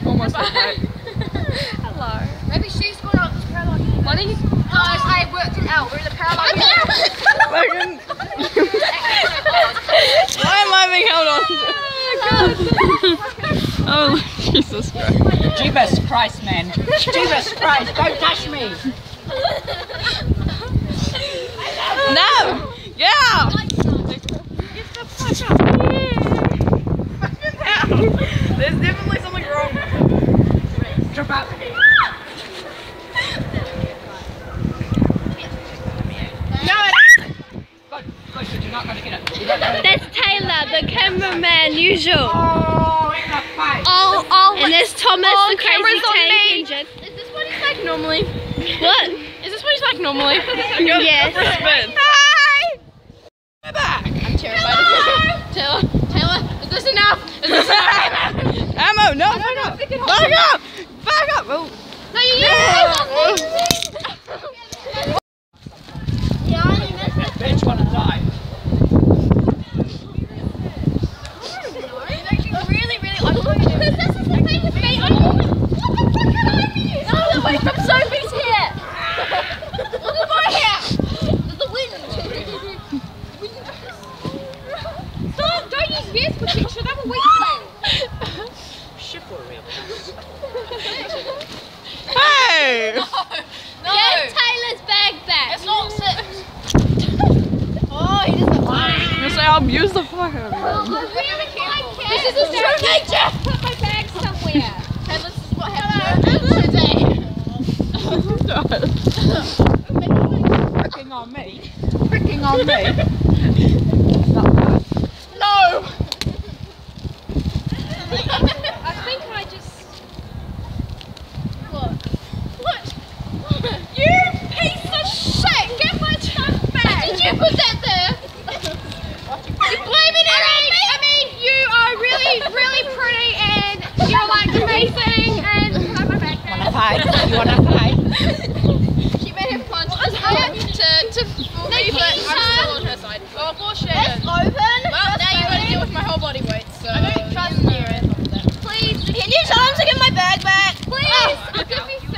Almost perfect. Hello. Maybe she's going out to paralyzing. Why don't you? Guys, I worked it out. We're in the paralyzing. Why am I being held on? Oh, Jesus Christ. Jesus Christ, man. Jesus Christ, don't touch me. No! Yeah! There's definitely something wrong. Jump out. You're not gonna get it. That's Taylor, the cameraman, usual. Oh, in the face. And there's Thomas, the crazy tank engine. Is this what he's like normally? What? Is this what he's like normally? Yes. We're back! I'm terrified of you. Taylor, is this enough? Is this enough? Ammo! No! Back up! Back up! Back up! Oh. No, you Bitch wanna die. From Sophie's hair! Look at my hair! There's the wind! Stop! Don't use this protection, I'm a weak thing! Hey! No! Get Taylor's bag back. It's not six! Oh, he doesn't like it! You say I'll abuse the fuck out of you. Really careful! This is a true nature! Put my bag somewhere. And this is what happened today! Fricking on me. Fricking on me. No! I think I just... What? You piece of shit! Get my truck back! Did you put that there? You're blaming it on me! I mean, you are really, really pretty and you're like amazing and have my back back. Wanna fight? You wanna fight? She may have punched us out to fool me, but I'm still on her side. Oh, bullshit. It's open. Well, now you've got to deal with my whole body weight, so... I don't trust you. Please, can you tell him to get my bag back? Please! I'll give you food.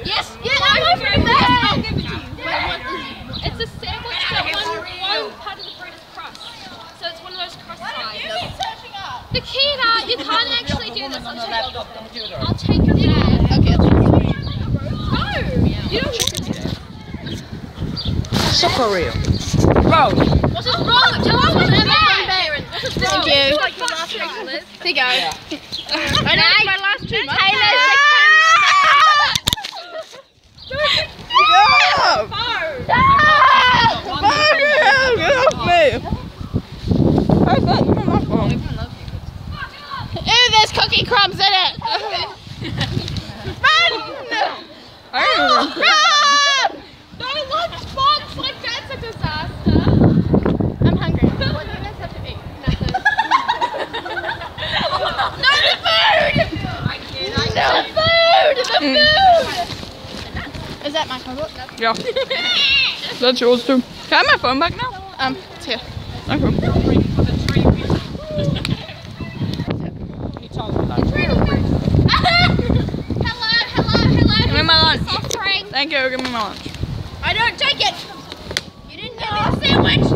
Yes, I'm over it back. I'll give it to you. It's a sandwich that one part of the bread is crust. So it's one of those crust sides. The Kita, you can't actually do this. I'll take your bag. Okay. No! You don't want to do it. Soccer reel. Bro. What's wrong? Tell us what's wrong. Thank you. Like your last week, Liz. Here you go. I know it's my last 2 months. Stop! Get off me! Hey, look, you're on my phone. Ew, there's cookie crumbs in it. Run! I ain't even... Run! Don't lunchbox like that's a disaster. I'm hungry. What do you guys have to eat? Nothing. No, the food! The food! Is that my phone book? Yeah. That's yours too. Can I have my phone back now? It's here. Okay. Hello. Give me my lunch. Soft drink. Thank you, give me my lunch. I don't take it. You didn't get me a sandwich.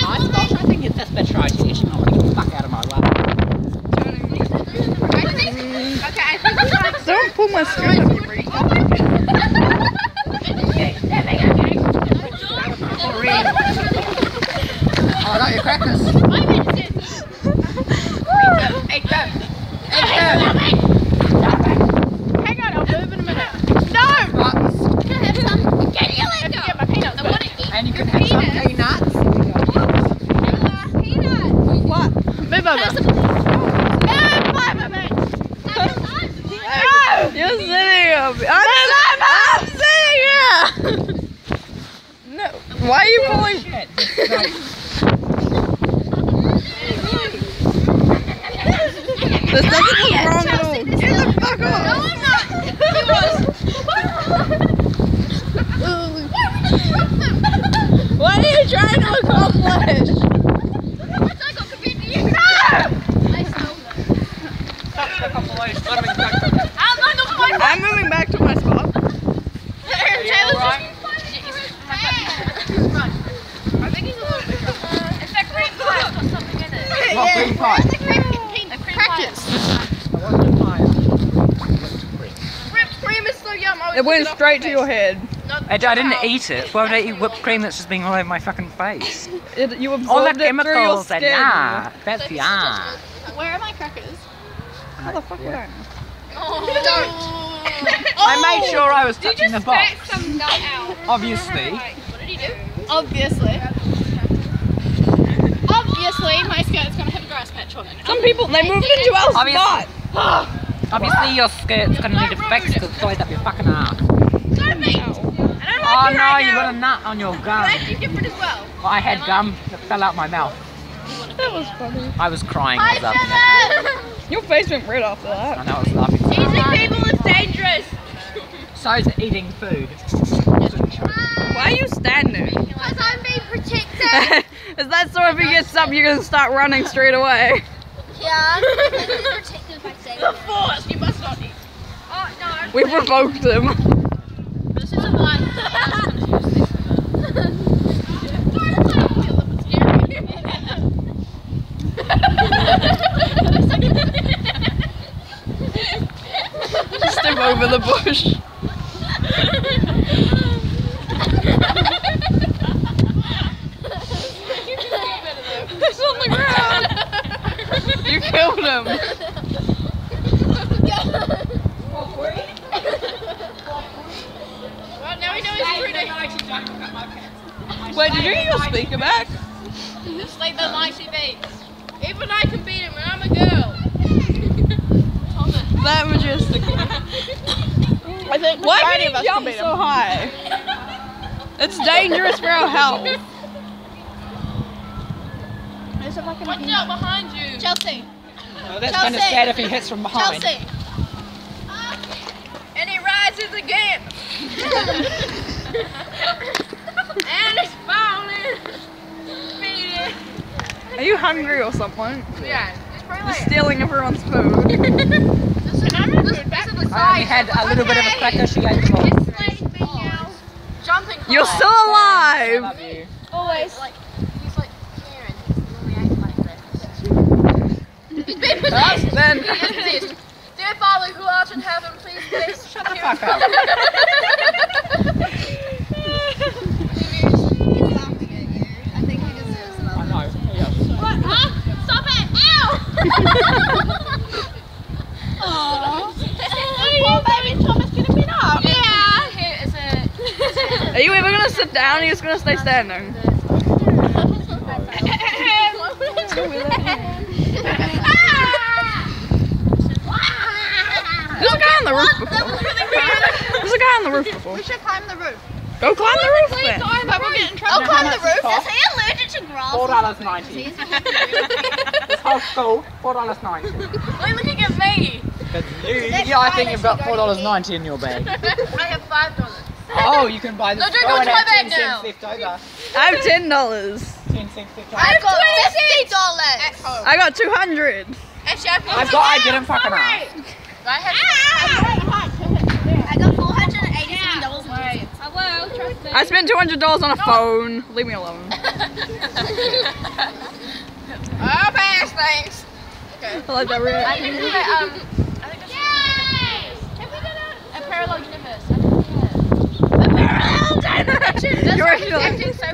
I think it's this bitch right here. She's not gonna get the fuck out of my way. Okay, I think we like... Don't pull my skin up, you freak. Oh, I got your crackers. Eat them. Hang on, I'll move in a minute. No! Can I have some? Can you let go? Get my peanuts. I want to eat And you can have some peanuts. peanuts. What? Move over. You're sitting up. I'm sitting here. No. Why are you pulling? Shit. This doesn't look wrong at all. Get the fuck off. No, I'm not. He was. What are you trying to accomplish? I got confused. You. No! I stole them. I'm moving back to my spot. Taylor's I think he's a little bit drunk. It's that cream pie. Got something in it. What green pie? Where's the cream crackers? I want the pie. Whipped cream is so yum. It went straight to your head. I didn't eat it. Why would I eat whipped cream that's just being all over my fucking face? You All the absorbed it through your chemicals and skin. that's yeah. Where are my crackers? How the fuck would I know? I made sure I was touching the box. Some nut out. Obviously. What did he do? Obviously. Obviously, my skirt's gonna have a grass patch on it. Some people, they moved into our spot. Obviously your skirt's gonna need a fix because it's always up your fucking ass. Don't be. Oh no, you got a nut on your gum. That's different as well. Well, I had gum that fell out my mouth. That was funny. I was crying. I was laughing at that. Your face went red after that. I know I was laughing. Eating people is dangerous. So is eating food. Why are you standing? Because I'm being protected. Is that so if he gets up, you're gonna start running straight away? Yeah. He's protected by saying the force. You must not eat. Oh no. We provoked him. This is a lie. Step over the bush. It's on the ground. You killed him. Well, now we know he's pretty. Wait, did you get your speaker back? Just like the mighty beats. Even I can beat him, and I'm a girl. Thomas. That majestic. I think Why can you jump so high? It's dangerous for our health. Watch out behind you. Chelsea. Well, that's kind of sad if he hits from behind. Chelsea. And he rises again. And it's falling. Beating. Are you hungry or something? Yeah. It's pretty You're late. stealing everyone's food. This is the I only had a little bit of a cracker. She ate them all. It's late me now. Jumping high. You're still I alive. love you. Always. He's like Karen. He's really ate like breakfast. He's been possessed. Then He is possessed. Dear Father, who art in heaven, please bless. Shut the fuck up. I think he deserves I love. know. Yeah. What? Huh? Stop it! Ow! Aww. Poor baby Thomas could have been up. Yeah. Here is it. are you ever gonna sit down or are you just gonna stay standing? There's a guy on the roof before. There's a guy on the roof before. We should climb the roof. Go climb the roof then. But we'll get in trouble. I'll climb the roof. cost? Is he allergic to grass? $4.90. This whole school, $4.90. Why are you looking at me? Yeah, I think you've got $4.90 in your bag. I have $5. Oh, you can buy this. No, don't go and to my have bag 10 now. cents left over. I have $10. 10 cents left over. I've got $50 at home. I got 200. Actually, I didn't fucking ask. I got $487. I will, trust me. I spent $200 on a phone. Leave me alone. I'll pass, thanks. Okay. I like that reaction. I think that's have we done a parallel universe? I think we have. A parallel dimension! That's You're why he's actually- acting so